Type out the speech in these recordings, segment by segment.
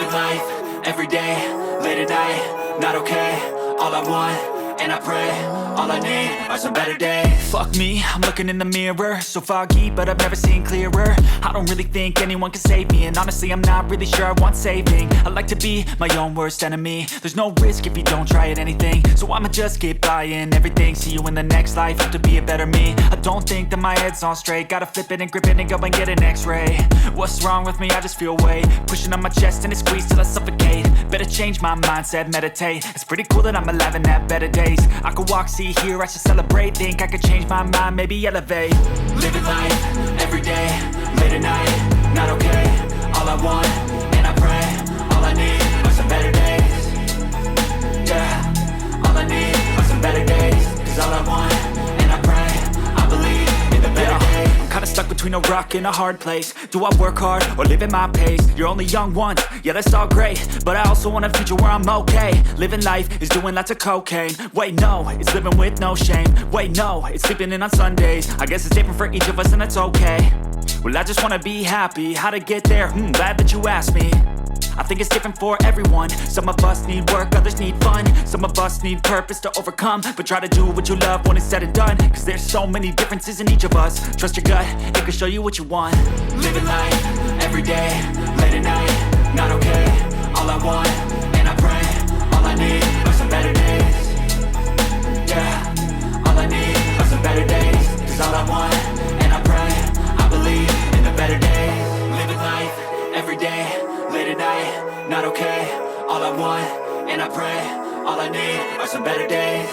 Living life, everyday, late at night, not okay. All I want, and I pray, all I need are some better days. Fuck me, I'm looking in the mirror, so foggy, but I've never seen clearer. I don't really think anyone can save me, and honestly I'm not really sure I want saving. I like to be my own worst enemy. There's no risk if you don't try at anything, so I'ma just keep buying everything. See you in the next life, hope to be a better me. I don't think that my head's on straight, gotta flip it and grip it and go and get an x-ray. What's wrong with me? I just feel weight pushing on my chest and it squeezes till I suffocate. Better change my mindset, meditate. It's pretty cool that I'm alive and have better days. I could walk, see, hear, I should celebrate. Think I could change my mind, maybe elevate. Living life, everyday, late at night, not okay. All I want, and I pray, all I need are some better days. Yeah, all I need are some better days. Cause all I want, and I pray, I believe in the better days. I'm kinda stuck between a rock and a hard place. Do I work hard or live at my pace? You're only young once, yeah that's all great, but I also want a future where I'm okay. Living life is doing lots of cocaine. Wait no, it's living with no shame. Wait no, it's sleeping in on Sundays. I guess it's different for each of us and that's okay. Well I just wanna be happy, how to get there? Glad that you asked me. I think it's different for everyone. Some of us need work, others need fun. Some of us need purpose to overcome. But try to do what you love when it's said and done. Cause there's so many differences in each of us. Trust your gut, it can show you what you want. Living life, everyday, late at night, not okay. All I want, and I pray, all I need are some better days. Yeah, all I need are some better days. Cause all I want, and I pray, I believe in the better days. Living life, everyday, late at night, not okay. All I want, and I pray, all I need are some better days.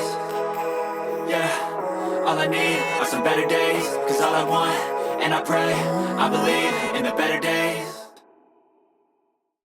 Yeah, all I need are some better days. Cause all I want, and I pray, I believe in the better days.